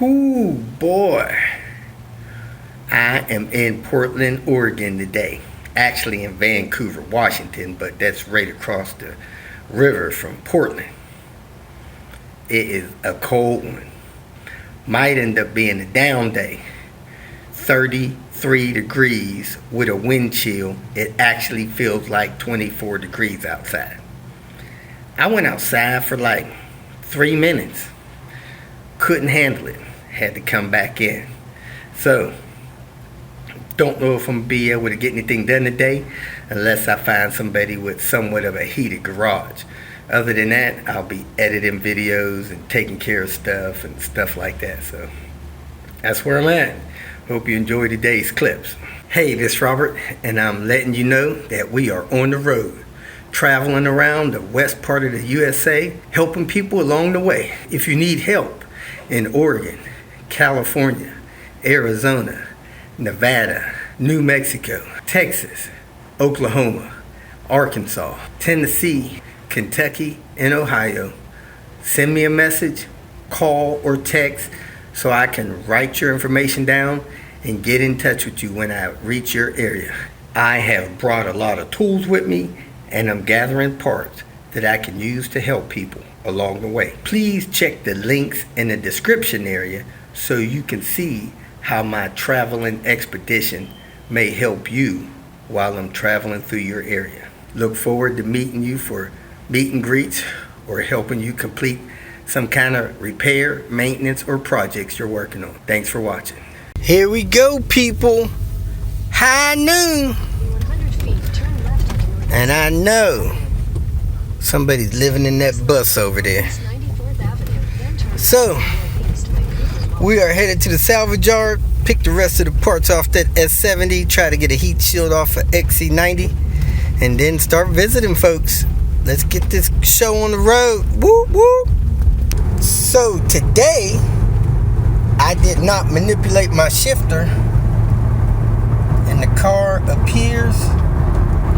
Ooh, boy. I am in Portland, Oregon today. Actually in Vancouver, Washington, but that's right across the river from Portland. It is a cold one. Might end up being a down day. 33 degrees with a wind chill. It actually feels like 24 degrees outside. I went outside for like 3 minutes. Couldn't handle it. Had to come back in. So, don't know if I'm gonna be able to get anything done today unless I find somebody with somewhat of a heated garage. Other than that, I'll be editing videos and taking care of stuff like that. So that's where I'm at. Hope you enjoy today's clips. Hey, this is Robert, and I'm letting you know that we are on the road, traveling around the west part of the USA, helping people along the way. If you need help in Oregon, California, Arizona, Nevada, New Mexico, Texas, Oklahoma, Arkansas, Tennessee, Kentucky, and Ohio, send me a message, call, or text so I can write your information down and get in touch with you when I reach your area. I have brought a lot of tools with me, and I'm gathering parts that I can use to help people along the way. Please check the links in the description area so you can see how my traveling expedition may help you while I'm traveling through your area. Look forward to meeting you for meet and greets or helping you complete some kind of repair, maintenance, or projects you're working on. Thanks for watching. Here we go, people. High noon. And I know somebody's living in that bus over there. So, we are headed to the salvage yard, pick the rest of the parts off that S70, try to get a heat shield off of XC90, and then start visiting folks. Let's get this show on the road. Whoop, whoop. So today, I did not manipulate my shifter, and the car appears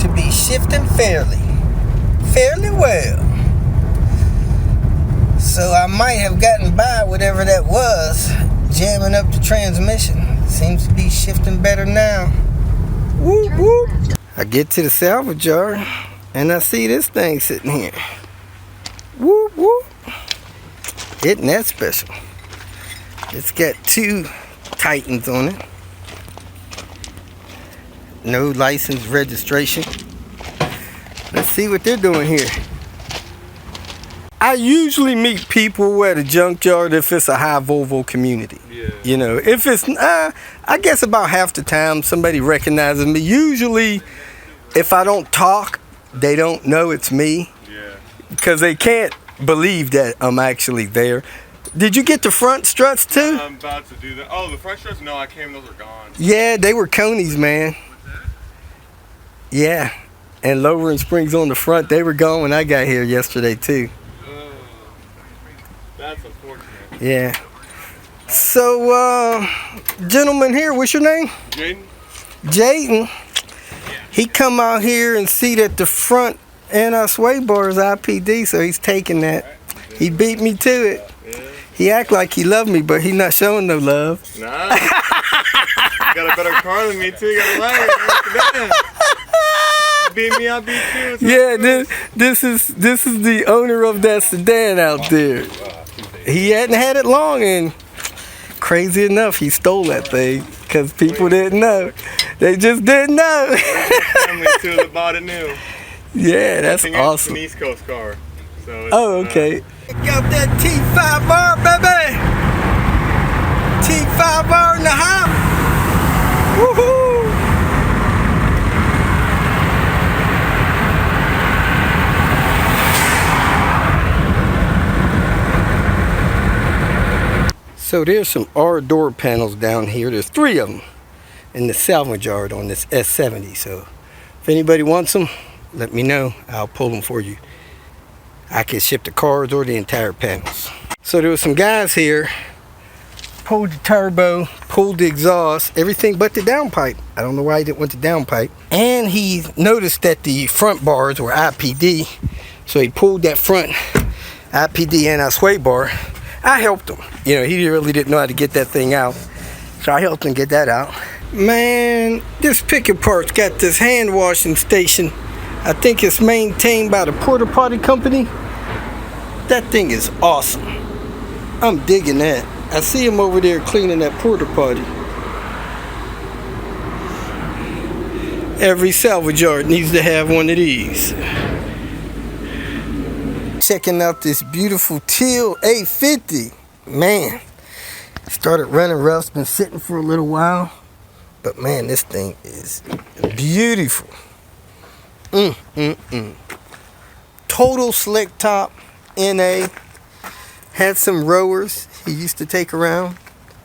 to be shifting fairly well. So I might have gotten by whatever that was, jamming up the transmission. Seems to be shifting better now. Whoop, whoop. I get to the salvage yard and I see this thing sitting here. Whoop, whoop. Isn't that special? It's got 2 Titans on it. No license, registration. Let's see what they're doing here. I usually meet people at a junkyard if it's a high Volvo community. Yeah. You know, if it's, I guess about half the time somebody recognizes me. Usually, if I don't talk, they don't know it's me. Yeah. Because they can't believe that I'm actually there. Did you get the front struts too? I'm about to do that. Oh, the front struts? No, I came. Those are gone. Yeah, they were Coney's, man. What's that? Yeah. And lowering springs on the front, they were gone when I got here yesterday too. That's unfortunate. Yeah. So, gentleman here, what's your name? Jaden. Jaden. He come out here and see that the front and our sway bar is IPD, so he's taking that. He beat me to it. Yeah. He act like he loved me, but he not showing no love. Nah. You got a better car than me too. You got a wagon. You beat me, I beat you. Yeah, this is the owner of that sedan out there. He hadn't had it long, and crazy enough, he stole that thing because people didn't know. They just didn't know. Family too that bought it new. Yeah, that's awesome. It's an East Coast car. So it's, okay. Got that T5R, baby. T5R in the house. Woohoo! So there's some R door panels down here. There's 3 of them in the salvage yard on this S70. So if anybody wants them, let me know. I'll pull them for you. I can ship the cars or the entire panels. So there were some guys here, pulled the turbo, pulled the exhaust, everything but the downpipe. I don't know why he didn't want the downpipe. And he noticed that the front bars were IPD. So he pulled that front IPD and sway bar. I helped him. you know, he really didn't know how to get that thing out. So I helped him get that out. Man, this pick apart's got this hand washing station. I think it's maintained by the porta potty company. That thing is awesome. I'm digging that. I see him over there cleaning that porta potty. Every salvage yard needs to have one of these. Checking out this beautiful teal 850. Man, started running rough, been sitting for a little while. But man, this thing is beautiful. Total slick top, NA. Had some rowers he used to take around.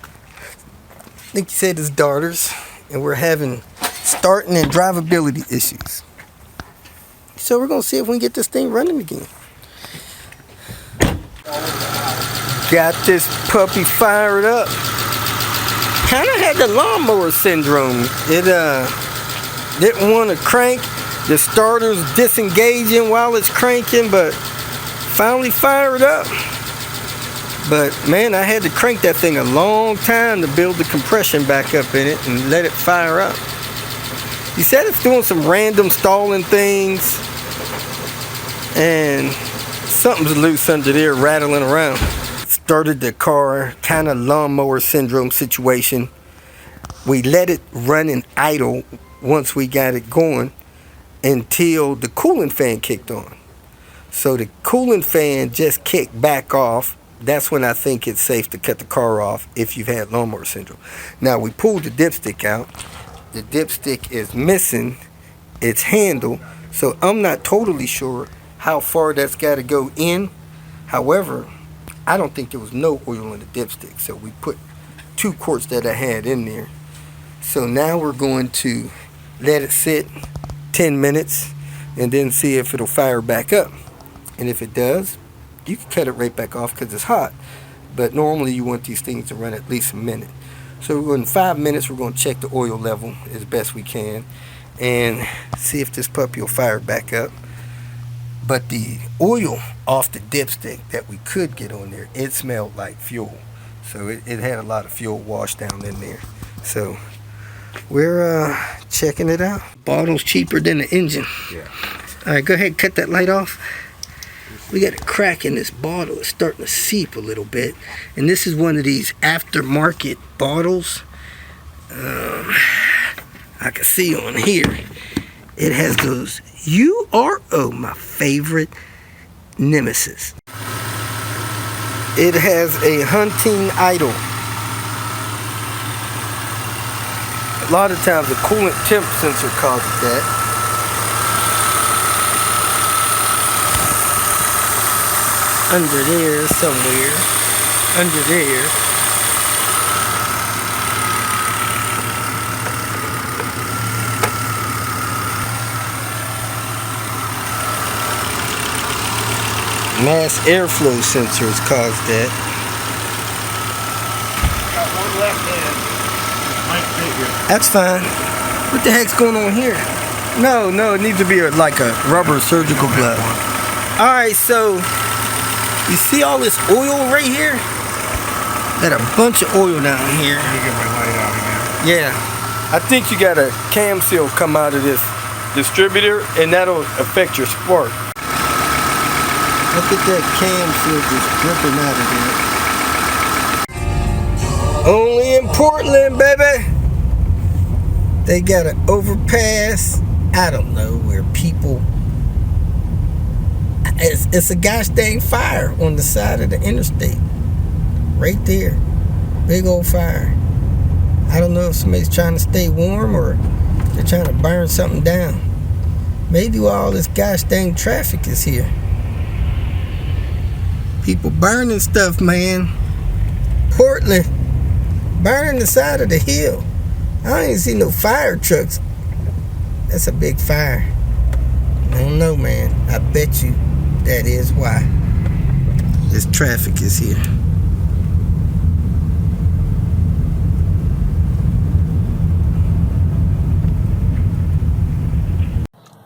I think he said his daughters. And we're having starting and drivability issues. So we're gonna see if we can get this thing running again. Got this puppy fired up. Kind of had the lawnmower syndrome. It didn't want to crank. The starter's disengaging while it's cranking, but finally fired up. But man, I had to crank that thing a long time to build the compression back up in it and let it fire up. He said it's doing some random stalling things, and something's loose under there rattling around. Started the car, kind of lawnmower syndrome situation. We let it run and idle once we got it going until the cooling fan kicked on. So the cooling fan just kicked back off. That's when I think it's safe to cut the car off if you've had lawnmower syndrome. Now we pulled the dipstick out. The dipstick is missing its handle, so I'm not totally sure how far that's got to go in. However, I don't think there was no oil in the dipstick, so we put 2 quarts that I had in there. So now we're going to let it sit 10 minutes and then see if it'll fire back up. And if it does, you can cut it right back off because it's hot. But normally you want these things to run at least a minute. So in 5 minutes, we're going to check the oil level as best we can and see if this puppy will fire back up. But the oil off the dipstick that we could get on there, it smelled like fuel. So it had a lot of fuel washed down in there. So we're checking it out. Bottle's cheaper than the engine. Yeah. All right, go ahead and cut that light off. We got a crack in this bottle. It's starting to seep a little bit. And this is one of these aftermarket bottles. I can see on here. It has those URO, my favorite nemesis. It has a hunting idle. A lot of times the coolant temp sensor causes that. Under there somewhere. Under there. Mass airflow sensors cause that. Got one left hand. Might fit you. That's fine. What the heck's going on here? No, it needs to be like a rubber surgical glove. Alright, so you see all this oil right here? Got a bunch of oil down here. Let me get my light out again. Yeah. I think you got a cam seal come out of this distributor and that'll affect your spark. Look at that cam seal just dripping out of there. Only in Portland, baby. They got an overpass. I don't know where people. It's a gosh dang fire on the side of the interstate. Right there. Big old fire. I don't know if somebody's trying to stay warm or they're trying to burn something down. Maybe while all this gosh dang traffic is here. People burning stuff, man. Portland. Burning the side of the hill. I don't even see no fire trucks. That's a big fire. I don't know, man. I bet you that is why this traffic is here.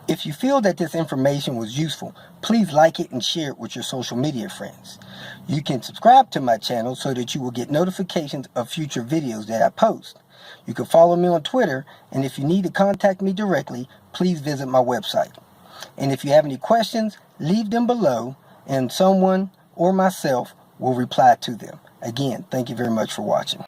If you feel that this information was useful, please like it and share it with your social media friends. You can subscribe to my channel so that you will get notifications of future videos that I post. You can follow me on Twitter, and if you need to contact me directly, please visit my website. And if you have any questions, leave them below, and someone or myself will reply to them. Again, thank you very much for watching.